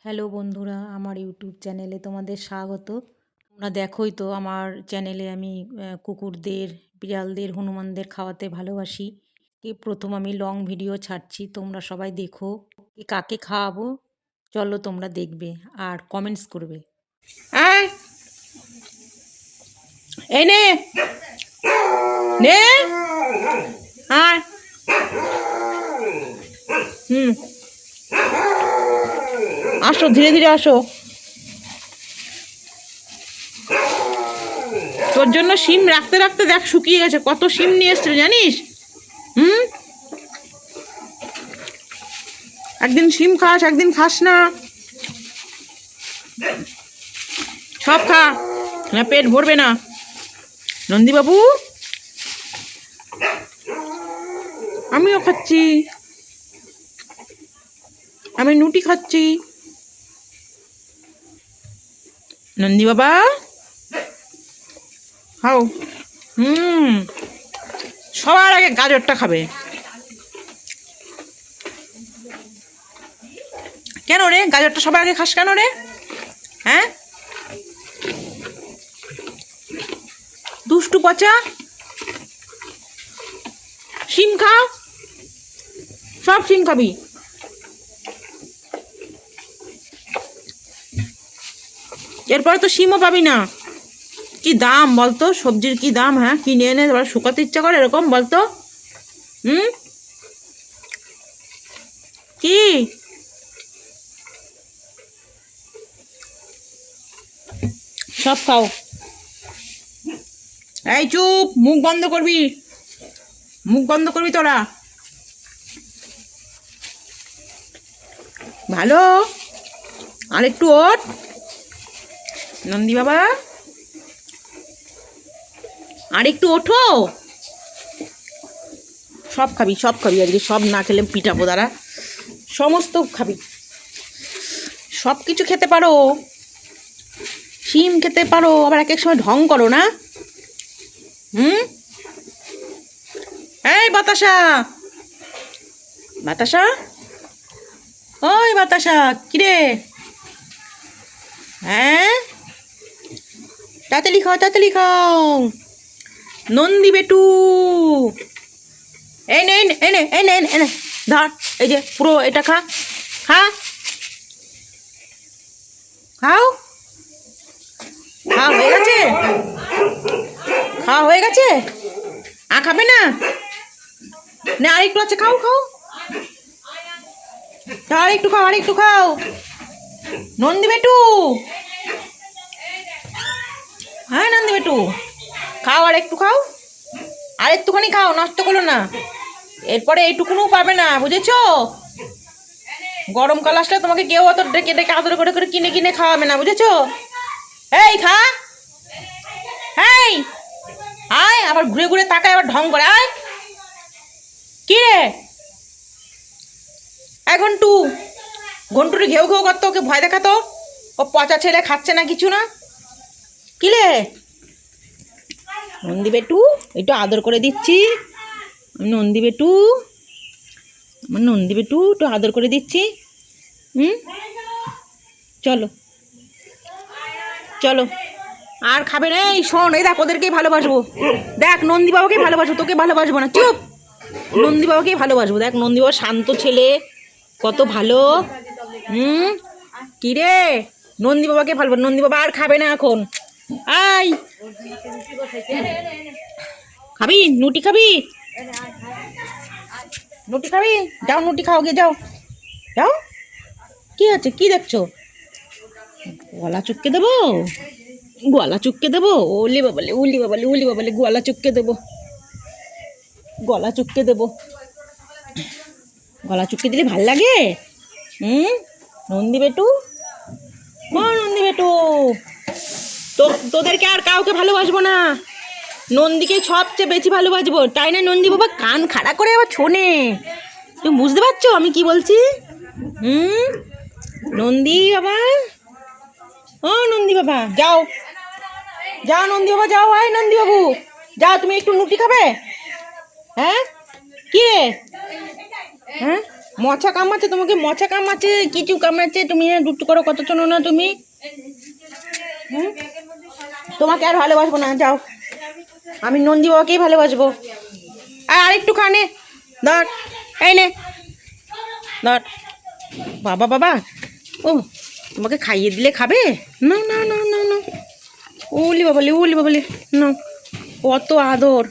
Hello বন্ধুরা, আমার YouTube চ্যানেলে তোমাদের স্বাগত। তোমরা দেখোই তো আমার চ্যানেলে আমি কুকুরদের, বিড়ালদের, হনুমানদের খাওয়াতে ভালোবাসি। প্রথম আমি লং ভিডিও ছাড়ছি, তোমরা সবাই দেখো। কাকে খাওয়াবো চলো তোমরা দেখবে আর কমেন্টস করবে। আয় এই নে নে আয়। আসো, ধীরে ধীরে আসো। তোর জন্য শিম রাখতে রাখতে দেখ শুকিয়ে গেছে। কত শিম নিয়ে এসছিল জানিস? একদিন শিম খাস, একদিন খাস না। সব খা, না পেট ভরবে না। নন্দীবাবু, আমিও খাচ্ছি, আমি নুটি খাচ্ছি। নন্দী বাবা খাও। সবার আগে গাজরটা খাবে। কেন রে, গাজরটা সবার আগে খাস কেন রে? হ্যাঁ, দুষ্টু পচা। শিম খা, সব শিম খাবি। এরপরে তো শিমও পাবি না। কি দাম বলতো, সবজির কি দাম? হ্যাঁ, কিনে এনে এবার শুকাতে ইচ্ছা করে এরকম বলতো। কি সব খাও। এই চুপ, মুখ বন্ধ করবি, মুখ বন্ধ করবি তোরা। ভালো, আর একটু ওঠ নন্দী বাবা, আর একটু ওঠো। সব খাবি, সব খাবি আজকে, সব না খেলে পিটাবো দ্বারা। সমস্ত খাবি, সব কিছু খেতে পারো। শিম খেতে পারো, আবার এক এক সময় ঢং করো না। এই বাতাসা, বাতাসা, ওই বাতাসা, কিরে? হ্যাঁ, তাড়াতাড়ি খাও, তাড়াতাড়ি খাও। নন্দী বেটু, এই নে এই নে এই নে এই নে, ধর, এই যে পুরো এটা খা, খা, খাও। খাওয়া হয়ে গেছে, খাওয়া হয়ে গেছে। খাবে না? না আরেকটু আছে, খাও খাও, আরেকটু খাও, আরেকটু খাও। নন্দী বেটু, হ্যাঁ নন্দী বেটু, খাও, আর একটু খাও, আর একটুখানি খাও, নষ্ট করো না। এরপরে এইটুকুনও পাবে না, বুঝেছো? গরমকাল আসলে তোমাকে কেউ অত ডেকে ডেকে আদর করে করে কিনে কিনে খাওয়াবে না, বুঝেছো? এই খা, এই আয়, আবার ঘুরে ঘুরে তাকায়, আবার ঢং করে। আয়, কি রে? ঘন্টু, ঘন্টুরে ঘেউ ঘেউ করতো, ওকে ভয় দেখাতো। ও পচা ছেলে, খাচ্ছে না কিছু না। কি রে নন্দী বেটু, একটু আদর করে দিচ্ছি। নন্দী বেটু, আমার নন্দী বেটু, একটু আদর করে দিচ্ছি। চলো চলো, আর খাবে না। এই শোন, এই দেখ, ওদেরকেই ভালোবাসবো। দেখ, নন্দী বাবাকেই ভালোবাসবো, তোকে ভালোবাসবো না। চুপ, নন্দী বাবাকেই ভালোবাসবো। দেখ, নন্দী বাবা শান্ত ছেলে, কত ভালো। কি রে, নন্দী বাবাকে ভালোবাসবো। নন্দী বাবা আর খাবে না এখন। আই, খাবি নুটি, খাবি নুটি, খাবি? যাও নুটি খাও, গিয়ে যাও, যাও। কি আছে, কি দেখছো? গলা চুপকে দেবো, গলা চুপকে দেবো। ওলি বাবালে, উলি বাবালে, উলি বাবালে, গলা চুপকে দেবো, গলা চুপকে দেবো। গলা চুপকে দিলে ভাল লাগে। নন্দী বেটু, ও নন্দী বেটু, তোদেরকে আর কাউকে ভালোবাসবো না, নন্দীকে সবচেয়ে বেশি ভালোবাসবো, তাই না? নন্দী বাবা কান খাড়া করে আবার শোনে। তুমি বুঝতে পারছো আমি কি বলছি? নন্দী বাবা, ও নন্দী বাবা, যাও যাও নন্দী বাবা, যাও। আয় নন্দী বাবু, যাও, তুমি একটু নুটি খাবে? হ্যাঁ, কি রে? হ্যাঁ, মচা কামড়াচ্ছে তোমাকে, মচা কামড়াচ্ছে, কিছু কামড়াচ্ছে, তুমি দুটো করো, কত চলো না তুমি। তোমাকে আর ভালোবাসবো না, যাও। আমি নন্দী বাবাকেই ভালোবাসবো। আর আরেকটু খানে ধর, এই নে ধর। বাবা বাবা, ও তোমাকে খাইয়ে দিলে খাবে? না না না না না, ওলি বাবালে, ওলি বাবালে, না কত আদর।